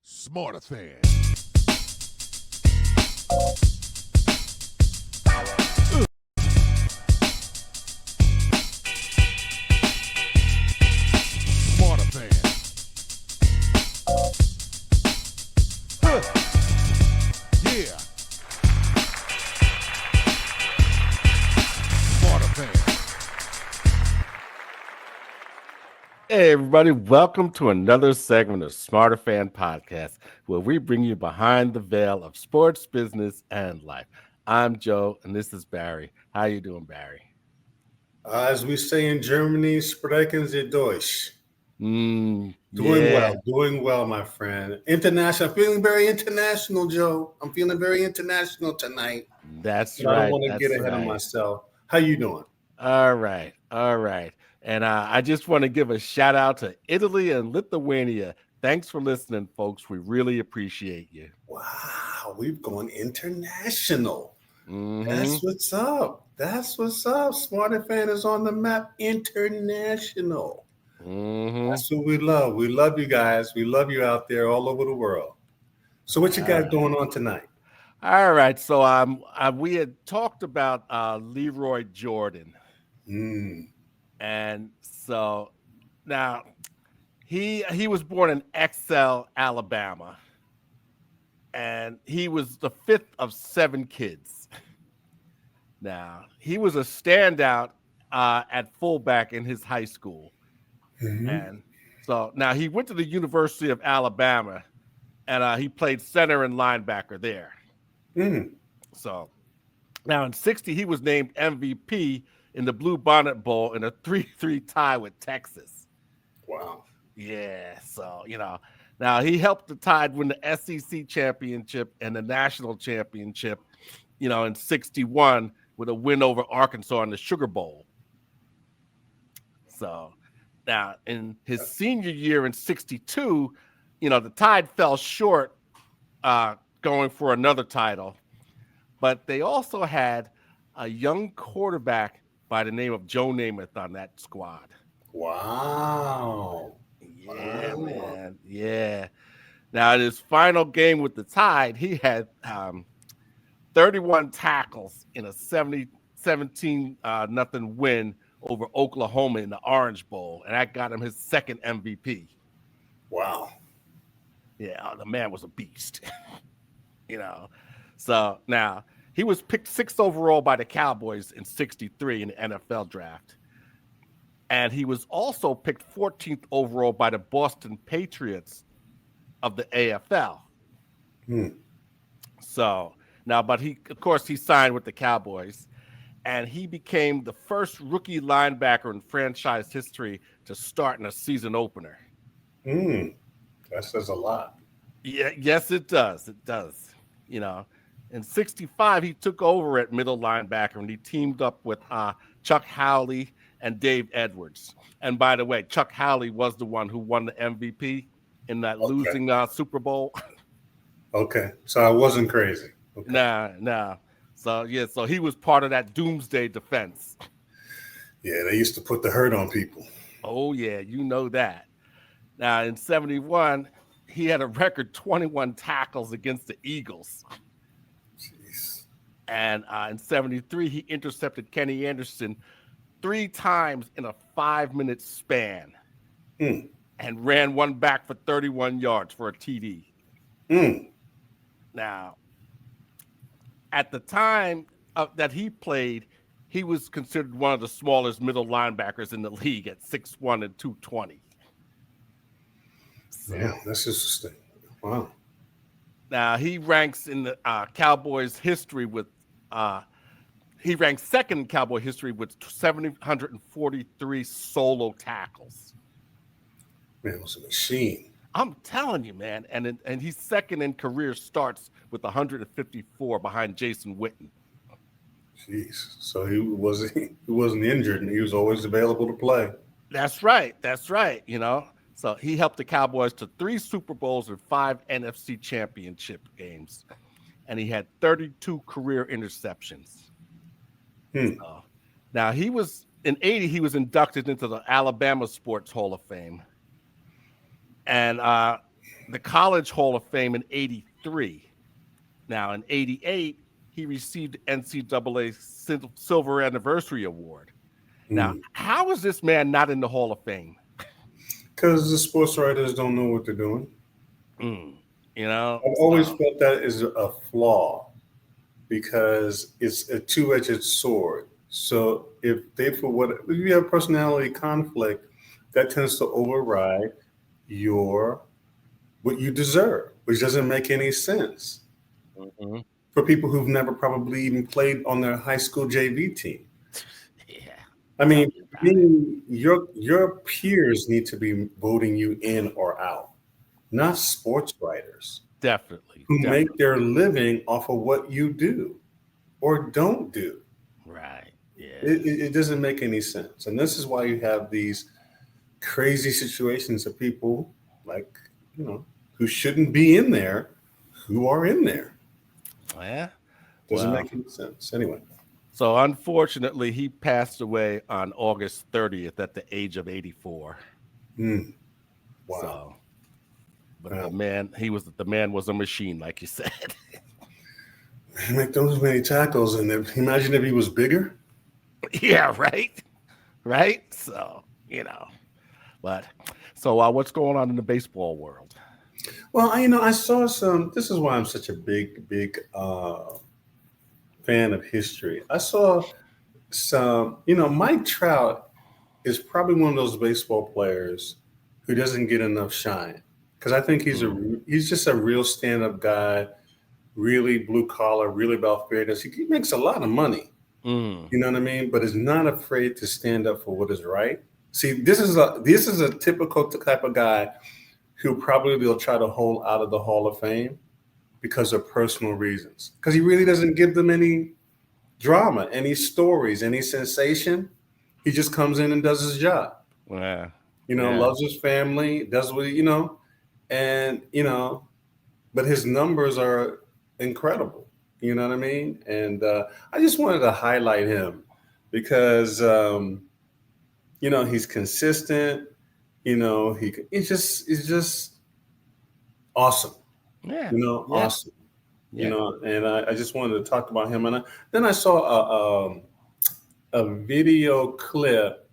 Smarterfan. Smarterfan. Yeah. Smarterfan. Hey, everybody, welcome to another segment of Smarterfan Podcast, where we bring you behind the veil of sports, business, and life. I'm Joe, and this is Barry. How you doing, Barry? As we say in Germany, sprechen Sie Deutsch. Yeah, Doing well, my friend. International, feeling very international, Joe. I'm feeling very international tonight. that's But I don't right. want to get That's ahead of right. myself. How you doing? All right. All right. And I just want to give a shout out to Italy and Lithuania. Thanks for listening, folks. We really appreciate you. Wow, we've gone international. Mhm. That's what's up. That's what's up. Smarter Fan is on the map international. Mhm. That's what we love. We love you guys. We love you out there all over the world. So what you got going on tonight? All right. So we had talked about Leroy Jordan. Mm. And so now he was born in Excel, Alabama. And he was the fifth of seven kids. Now, he was a standout at fullback in his high school. Mm-hmm. And so now he went to the University of Alabama and he played center and linebacker there. Mm. So now in 60, he was named MVP in the Blue Bonnet Bowl in a 3-3 tie with Texas. Wow. Yeah, so, now he helped the Tide win the SEC championship and the national championship, in 61 with a win over Arkansas in the Sugar Bowl. So now in his senior year in 62, the Tide fell short going for another title, but they also had a young quarterback by the name of Joe Namath on that squad. Wow. Yeah, Wow. man. Yeah. Now, in his final game with the Tide, he had 31 tackles in a 17 nothing win over Oklahoma in the Orange Bowl, and that got him his second MVP. Wow. Yeah, the man was a beast. So now he was picked 6th overall by the Cowboys in 63 in the NFL draft. And he was also picked 14th overall by the Boston Patriots of the AFL. So now, but he signed with the Cowboys, and he became the first rookie linebacker in franchise history to start in a season opener. That says a lot. Yeah, yes, it does. It does. In 65, he took over at middle linebacker, and he teamed up with Chuck Howley and Dave Edwards. And by the way, Chuck Howley was the one who won the MVP in that losing Super Bowl. Okay, so I wasn't crazy. Okay. Nah. So he was part of that doomsday defense. Yeah, they used to put the hurt on people. Oh yeah, you know that. Now in 71, he had a record 21 tackles against the Eagles. Jeez. And in 73, he intercepted Kenny Anderson 3 times in a 5-minute span and ran one back for 31 yards for a TD. Now, at the time that he played, he was considered one of the smallest middle linebackers in the league at 6'1" and 220. So, yeah, that's interesting. Wow. Now, he ranks in the Cowboys history with he ranks second in Cowboy history with 743 solo tackles. Man, it was a machine. I'm telling you, man. And he's second in career starts with 154 behind Jason Witten. Jeez. So he wasn't injured, and he was always available to play. That's right. So he helped the Cowboys to 3 Super Bowls and 5 NFC championship games. And he had 32 career interceptions. Now, in 80, he was inducted into the Alabama Sports Hall of Fame. And the College Hall of Fame in '83. Now, in '88, he received NCAA Silver Anniversary Award. Now, how is this man not in the Hall of Fame? Because the sports writers don't know what they're doing. You know, I've always felt that is a flaw because it's a two-edged sword. So if you have personality conflict, that tends to override what you deserve, which doesn't make any sense for people who've never probably even played on their high school JV team. Yeah. I mean, your peers need to be voting you in or out, not sports writers Definitely. who make their living off of what you do or don't do. Right. Yeah. It doesn't make any sense. And this is why you have these crazy situations of people like, who shouldn't be in there, who are in there. Yeah. Doesn't make any sense. Anyway. So unfortunately, he passed away on August 30th at the age of 84. Wow. So, but the man was a machine, like you said. He make those many tackles, and imagine if he was bigger. Yeah, right. Right. So, what's going on in the baseball world? Well, I saw some. This is why I'm such a big fan of history. I saw some. Mike Trout is probably one of those baseball players who doesn't get enough shine because I think he's just a real stand-up guy, really blue collar, really about fairness. He makes a lot of money. You know what I mean? But is not afraid to stand up for what is right. See, this is a typical type of guy who probably will try to hold out of the Hall of Fame because of personal reasons. Because he really doesn't give them any drama, any stories, any sensation. He just comes in and does his job. Yeah. Loves his family, does what and but his numbers are incredible. You know what I mean? And I just wanted to highlight him because he's consistent. He's just awesome. Yeah. Awesome. Yeah. And I just wanted to talk about him. And then I saw a video clip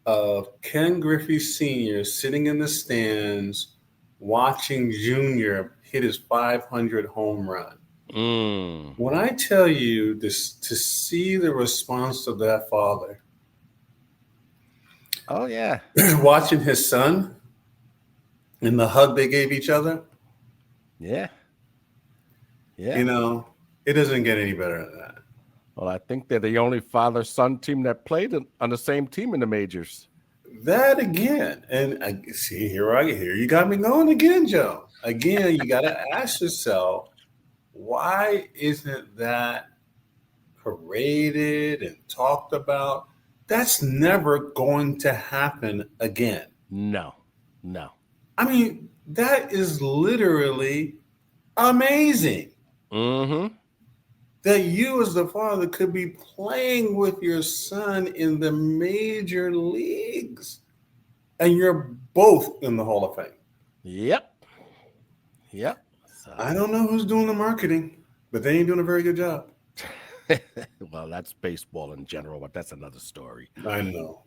of Ken Griffey Sr. sitting in the stands watching Junior hit his 500 home run. When I tell you this, to see the response of that father. Oh, yeah. Watching his son and the hug they gave each other. Yeah. Yeah. It doesn't get any better than that. Well, I think they're the only father-son team that played on the same team in the majors. That again. And I see here you got me going again, Joe. Again, you got to ask yourself, why isn't that paraded and talked about? That's never going to happen again. No. I mean, that is literally amazing. That you as the father could be playing with your son in the major leagues and you're both in the Hall of Fame. Yep. So. I don't know who's doing the marketing, but they ain't doing a very good job. Well, that's baseball in general, but that's another story. I know.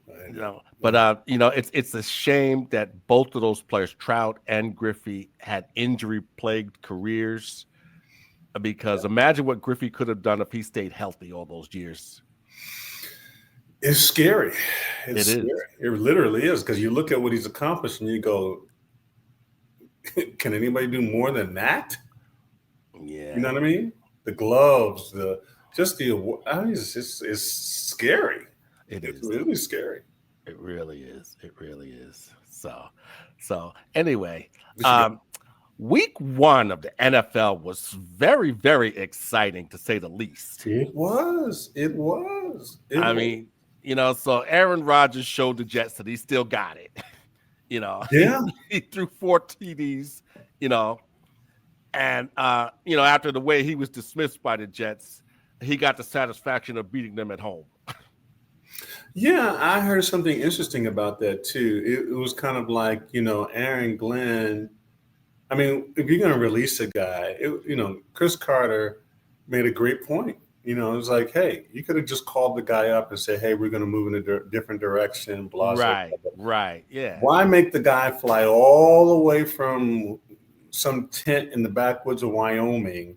But it's a shame that both of those players, Trout and Griffey, had injury-plagued careers. Because imagine what Griffey could have done if he stayed healthy all those years. It's scary. It scary. is. It literally is, because you look at what he's accomplished and you go, can anybody do more than that? Yeah. You know what I mean? The gloves, it's scary. It's really scary. It really is. So anyway, week 1 of the NFL was very, very exciting, to say the least. It was. So Aaron Rodgers showed the Jets that he still got it. Yeah. He threw 4 TDs, and after the way he was dismissed by the Jets, he got the satisfaction of beating them at home. Yeah, I heard something interesting about that too. It was kind of like, Aaron Glenn. I mean, if you're going to release a guy, Chris Carter made a great point. It was like, hey, you could have just called the guy up and said, hey, we're going to move in a different direction, blah, blah, Right, blah. right, yeah. Why make the guy fly all the way from some tent in the backwoods of Wyoming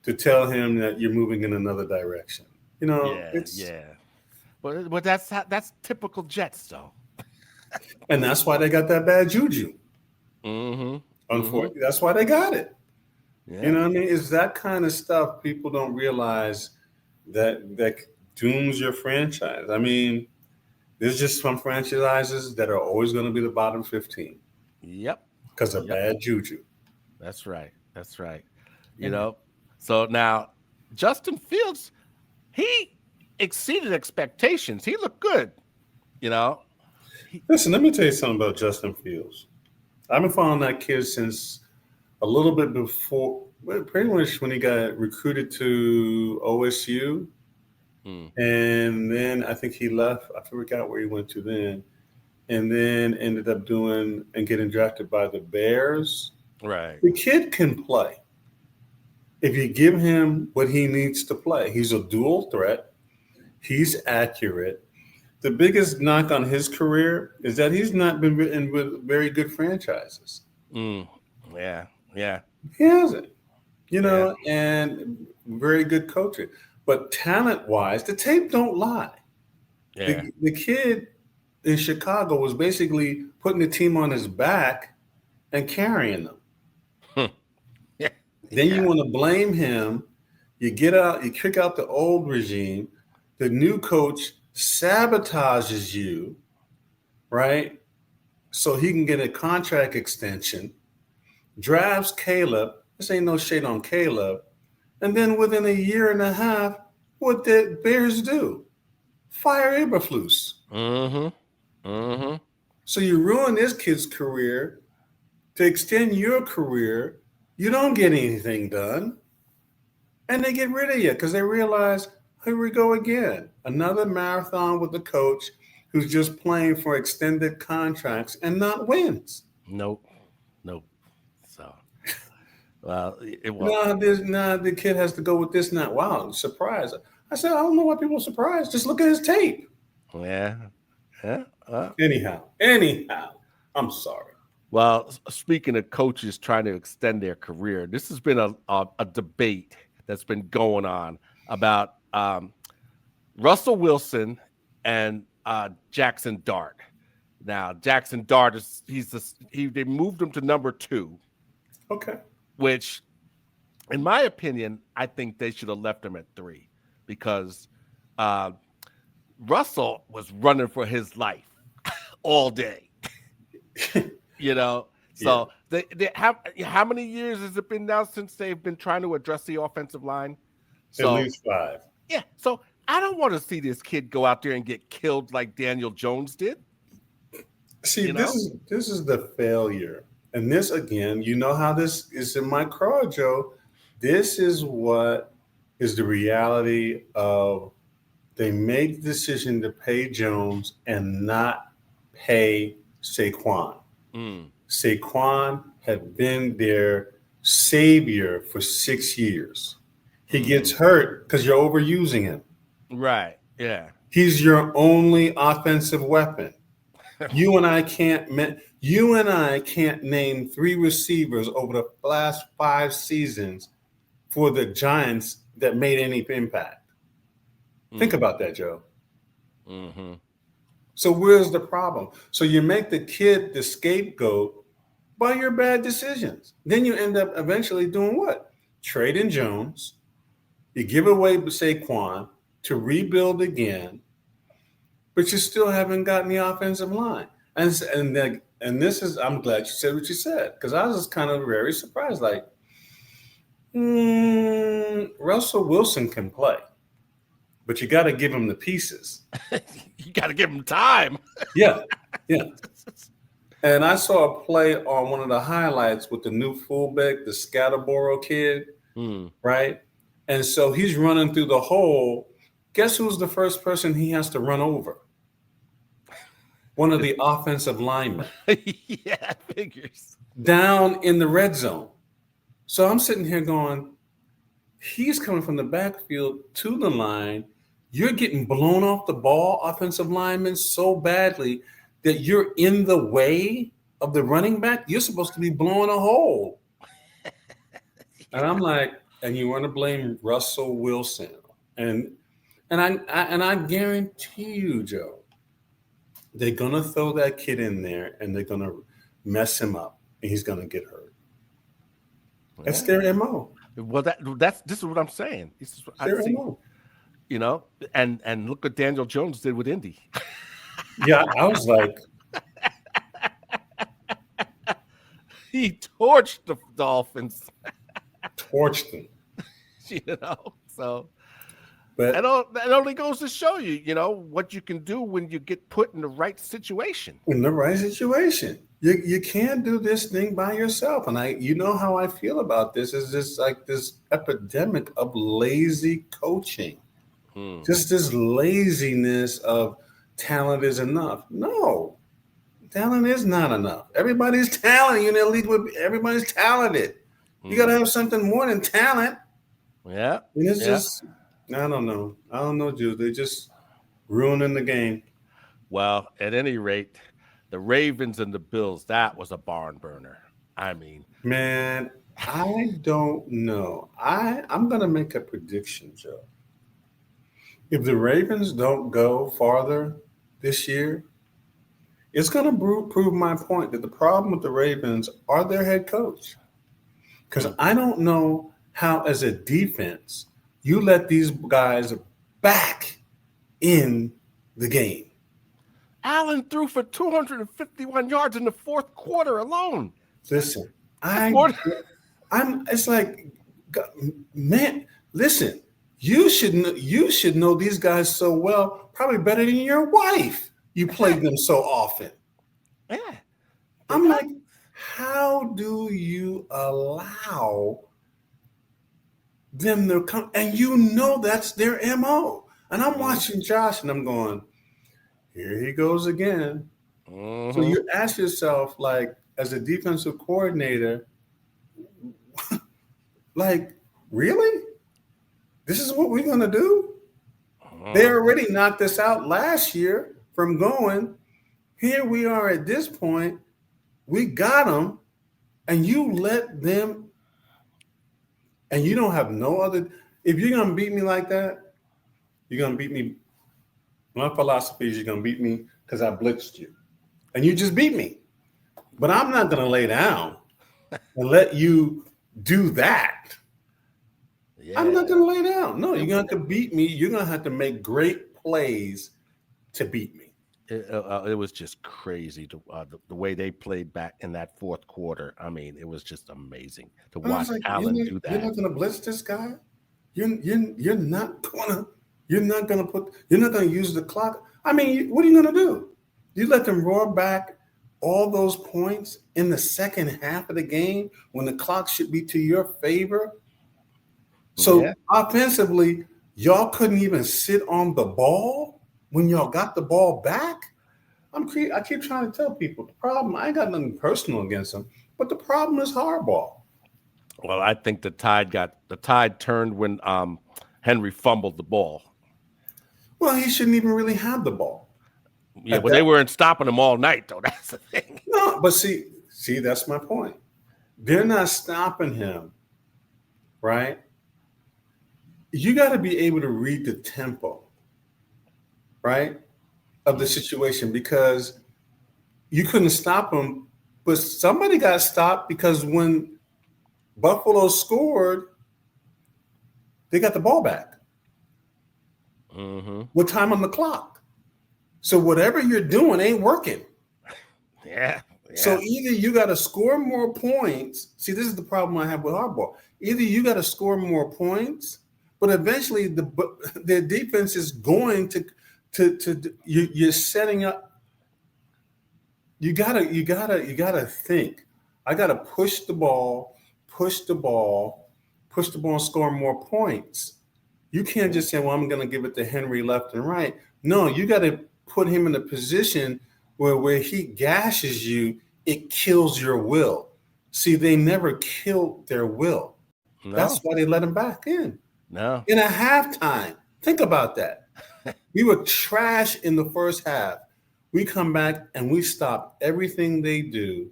to tell him that you're moving in another direction? Yeah. But that's typical Jets, though. And that's why they got that bad juju. Mm-hmm. Unfortunately, that's why they got it. Yeah. You know what I mean? It's that kind of stuff people don't realize that dooms your franchise. I mean, there's just some franchises that are always going to be the bottom 15. Yep. Because of bad juju. That's right. So now Justin Fields, he exceeded expectations. He looked good. Listen, let me tell you something about Justin Fields. I've been following that kid since a little bit before, pretty much when he got recruited to OSU. And then I think he left. I forgot where he went to then. And then ended up getting drafted by the Bears. Right. The kid can play. If you give him what he needs to play, he's a dual threat. He's accurate. The biggest knock on his career is that he's not been in with very good franchises. Yeah. He hasn't, and very good coaching. But talent-wise, the tape don't lie. Yeah. The kid in Chicago was basically putting the team on his back and carrying them. Yeah. Then you want to blame him. You kick out the old regime. The new coach sabotages you, right? So he can get a contract extension, drafts Caleb. This ain't no shade on Caleb. And then within a year and a half, what did Bears do? Fire Eberflus. So you ruin this kid's career to extend your career. You don't get anything done. And they get rid of you because they realize, here we go again. Another marathon with the coach who's just playing for extended contracts and not wins. Nope. So, well, the kid has to go with this now. Wow, surprise. I said, I don't know why people are surprised. Just look at his tape. Yeah. Anyhow, I'm sorry. Well, speaking of coaches trying to extend their career, this has been a debate that's been going on about Russell Wilson and Jackson Dart. Now, Jackson Dart they moved him to number 2. Okay. Which, in my opinion, I think they should have left him at 3 because Russell was running for his life all day. So how many years has it been now since they've been trying to address the offensive line? At least 5. Yeah. So I don't want to see this kid go out there and get killed like Daniel Jones did. See, this is the failure. And this, again, you know how this is in my craw, Joe. This is what is the reality of they make the decision to pay Jones and not pay Saquon. Saquon had been their savior for 6 years. He gets hurt because you're overusing him. Right. Yeah. He's your only offensive weapon. You and I can't name 3 receivers over the last 5 seasons for the Giants that made any impact. Think about that, Joe. So where's the problem? So you make the kid the scapegoat by your bad decisions. Then you end up eventually doing what? Trading Jones. You give away Saquon to rebuild again, but you still haven't gotten the offensive line. And this is, I'm glad you said what you said, because I was just kind of very surprised. Like, Russell Wilson can play, but you got to give him the pieces. You got to give him time. Yeah. And I saw a play on one of the highlights with the new fullback, the Scatterboro kid, right? And so he's running through the hole. Guess who's the first person he has to run over? One of the offensive linemen. Yeah, figures. down in the red zone. So I'm sitting here going, he's coming from the backfield to the line. You're getting blown off the ball, offensive lineman, so badly that you're in the way of the running back. You're supposed to be blowing a hole. And I'm like, and you want to blame Russell Wilson. And I guarantee you, Joe, they're gonna throw that kid in there and they're gonna mess him up and he's gonna get hurt. That's their MO. Well, this is what I'm saying. This is what I Their see, MO. you know, and look what Daniel Jones did with Indy. Yeah, I was like, He torched the Dolphins, torched them. you know. So But that only goes to show you, you know, what you can do when you get put in the right situation. in the right situation, you can't do this thing by yourself. And you know how I feel about this is just like this epidemic of lazy coaching. Just this laziness of talent is enough. No, talent is not enough. Everybody's talented. You're in the league with everybody's talented. You got to have something more than talent. Yeah. And it's just, I don't know. I don't know, Jude. They're just ruining the game. Well, at any rate, the Ravens and the Bills, that was a barn burner. I mean, Man, I don't know. I'm going to make a prediction, Joe. If the Ravens don't go farther this year, it's going to prove my point that the problem with the Ravens are their head coach. Because I don't know how, as a defense, you let these guys back in the game. Allen threw for 251 yards in the fourth quarter alone. Listen, it's like, man, listen, you should know these guys so well, probably better than your wife. You played them so often. Yeah. I'm like, how do you allow them to come? And you know that's their MO. And I'm watching Josh and I'm going, here he goes again. Mm-hmm. So you ask yourself, like, as a defensive coordinator, like, really? This is what we're going to do? They already knocked us out last year from going. Here we are at this point. We got them, and you let them, and you don't have no other. If you're going to beat me like that, you're going to beat me. My philosophy is you're going to beat me because I blitzed you, and you just beat me. But I'm not going to lay down and let you do that. Yeah. I'm not going to lay down. No, you're going to have to beat me. You're going to have to make great plays to beat me. It was just crazy the way they played back in that fourth quarter. I mean, it was just amazing to watch Allen do that. You're not going to blitz this guy. You're not going to use the clock. I mean, what are you going to do? You let them roar back all those points in the second half of the game when the clock should be to your favor. So offensively, y'all couldn't even sit on the ball when y'all got the ball back. I keep trying to tell people the problem. I ain't got nothing personal against them, but the problem is Harbaugh. Well, I think the tide turned when Henry fumbled the ball. Well, he shouldn't even really have the ball. Yeah, but they weren't stopping him all night, though. That's the thing. No, but see, that's my point. They're not stopping him, right? You got to be able to read the tempo, right, of the situation, because you couldn't stop him, but somebody got stopped because when Buffalo scored, they got the ball back with time on the clock. So whatever you're doing ain't working. Yeah. So either you got to score more points. See, this is the problem I have with Harbaugh. Either you got to score more points, but eventually their defense is going to you're setting up. You gotta think. I gotta push the ball, and score more points. You can't just say, well, I'm going to give it to Henry left and right. No, you got to put him in a position where he gashes you, it kills your will. See, they never killed their will. That's No, why they let him back in no. a halftime. Think about that. We were trash in the first half. We come back and we stop everything they do,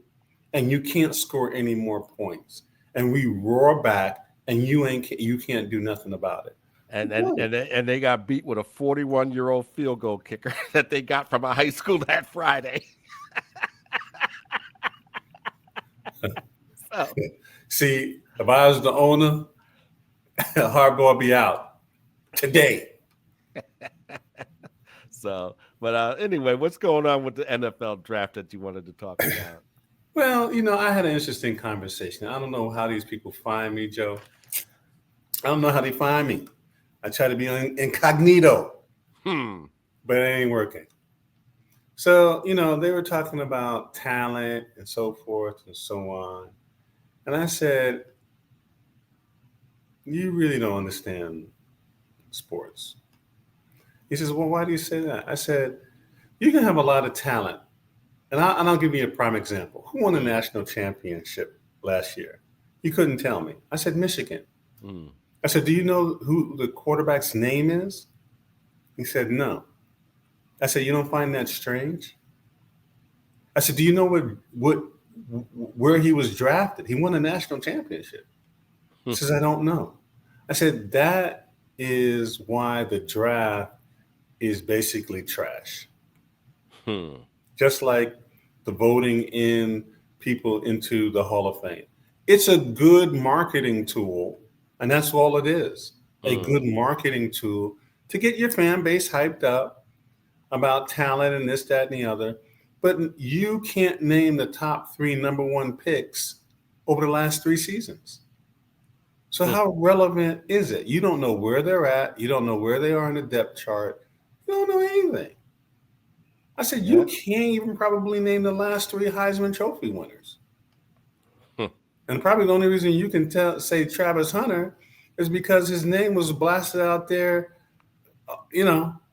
and you can't score any more points. And we roar back, and you can't do nothing about it. And they got beat with a 41-year-old field goal kicker that they got from a high school that Friday. So, See, if I was the owner, Hardball be out today. but anyway, what's going on with the NFL draft that you wanted to talk about? Well, I had an interesting conversation. I don't know how these people find me, Joe. I don't know how they find me. I try to be incognito, but it ain't working. So, they were talking about talent and so forth and so on. And I said, you really don't understand sports. He says, well, why do you say that? I said, you can have a lot of talent. And I'll give you a prime example. Who won the national championship last year? You couldn't tell me. I said, Michigan. I said, do you know who the quarterback's name is? He said, no. I said, you don't find that strange? I said, do you know where he was drafted? He won a national championship. He says, I don't know. I said, that is why the draft is basically trash. Just like the voting in people into the Hall of Fame. It's a good marketing tool, and that's all it is. A good marketing tool to get your fan base hyped up about talent and this, that, and the other. But you can't name the top 3 number 1 picks over the last 3 seasons. So how relevant is it? You don't know where they're at. You don't know where they are in the depth chart. You don't know anything. I said, you can't even probably name the last 3 Heisman Trophy winners. And probably the only reason you can say Travis Hunter is because his name was blasted out there,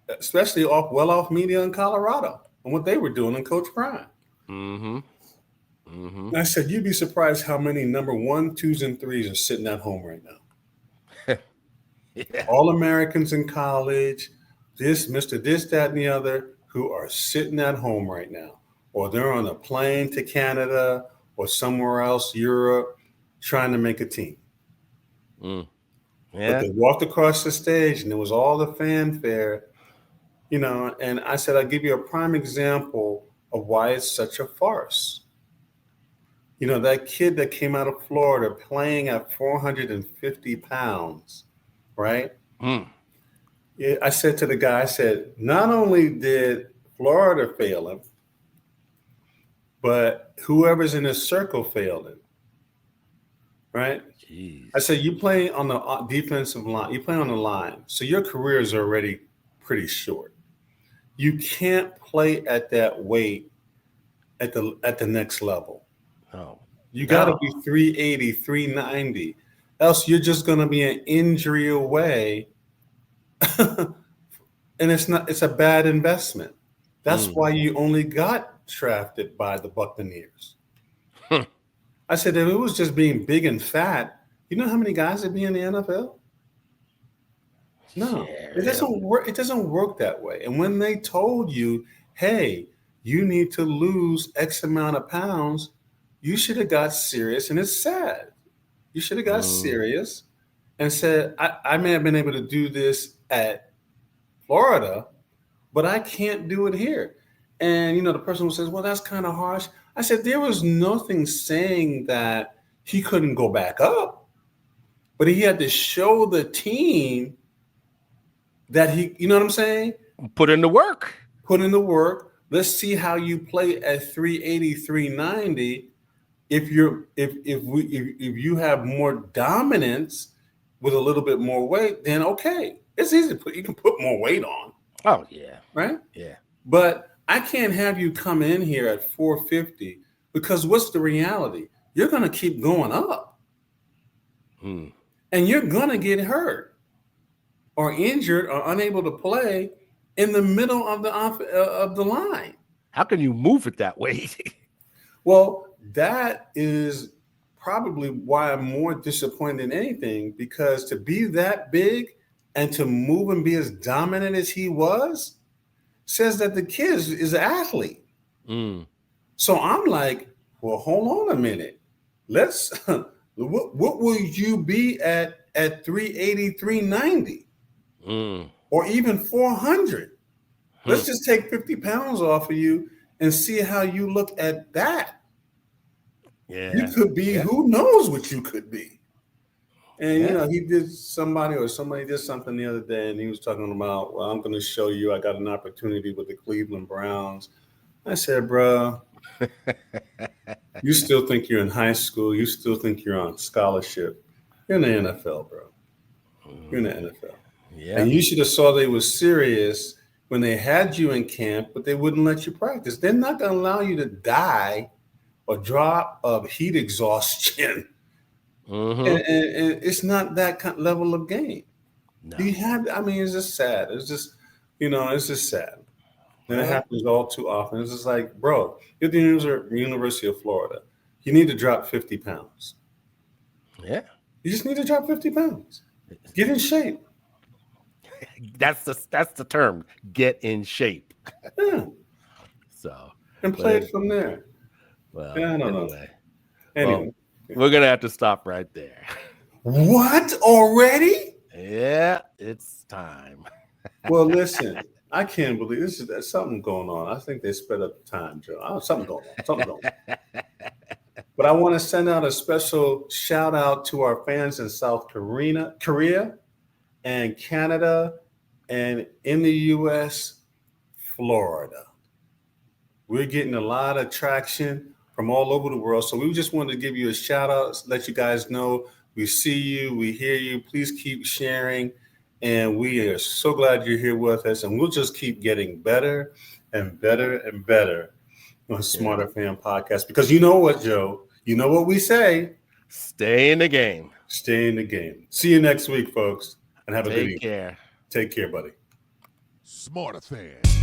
especially off media in Colorado and what they were doing in Coach Prime. I said, you'd be surprised how many number 1, 2s, and 3s are sitting at home right now. All Americans in college, Mr. This, that, and the other, who are sitting at home right now, or they're on a plane to Canada or somewhere else, Europe, trying to make a team. But they walked across the stage and there was all the fanfare, and I said, I'll give you a prime example of why it's such a farce. That kid that came out of Florida playing at 450 pounds, right? I said to the guy, not only did Florida fail him, but whoever's in his circle failed him, right? Jeez. I said, you play on the defensive line, you play on the line, so your career is already pretty short. You can't play at that weight at the next level. Oh. You got to be 380, 390, else you're just going to be an injury away. And it's a bad investment. That's why you only got drafted by the Buccaneers. I said, if it was just being big and fat, you know how many guys would be in the NFL? No, it doesn't work. It doesn't work that way. And when they told you, hey, you need to lose X amount of pounds, you should have got serious. And it's sad. You should have got serious and said, I may have been able to do this at Florida, but I can't do it here. And, the person who says, well, that's kind of harsh. I said, there was nothing saying that he couldn't go back up, but he had to show the team that he, you know what I'm saying? Put in the work. Put in the work. Let's see how you play at 380, 390. If you have more dominance with a little bit more weight, then okay. It's easy to you can put more weight on. Oh, yeah. Right? Yeah. But I can't have you come in here at 450 because what's the reality? You're going to keep going up. And you're going to get hurt or injured or unable to play in the middle of the line. How can you move it that way? Well, that is probably why I'm more disappointed than anything, because to be that big and to move and be as dominant as he was says that the kid is an athlete. Mm. So I'm like, well, hold on a minute. Let's what will you be at 380, 390? Or even 400? Let's just take 50 pounds off of you and see how you look at that. Yeah. You could be, who knows what you could be. And, you know, somebody did something the other day, and he was talking about, well, I'm going to show you I got an opportunity with the Cleveland Browns. I said, bro, you still think you're in high school. You still think you're on scholarship. You're in the NFL, bro. You're in the NFL. Yeah. And you should have saw they was serious when they had you in camp, but they wouldn't let you practice. They're not going to allow you to die or drop of heat exhaustion. And it's not that level of game. No. It's just sad. It's just, it's just sad. And it happens all too often. It's just like, bro, you're at the University of Florida. You need to drop 50 pounds. Yeah. You just need to drop 50 pounds. Get in shape. That's the term. Get in shape. Yeah. So. And play it from there. Well, yeah, I don't know. Anyway. Well, we're gonna have to stop right there. What? Already? Yeah, it's time. Well, listen, I can't believe there's something going on. I think they sped up the time, Joe. Something going on. But I want to send out a special shout out to our fans in South Korea and Canada, and in the US, Florida. We're getting a lot of traction from all over the world. So we just wanted to give you a shout out, let you guys know we see you, we hear you. Please keep sharing. And we are so glad you're here with us. And we'll just keep getting better and better and better on Smarterfan podcast. Because you know what, Joe? You know what we say? Stay in the game. Stay in the game. See you next week, folks. And have a good evening. Take care. Take care, buddy. Smarterfan.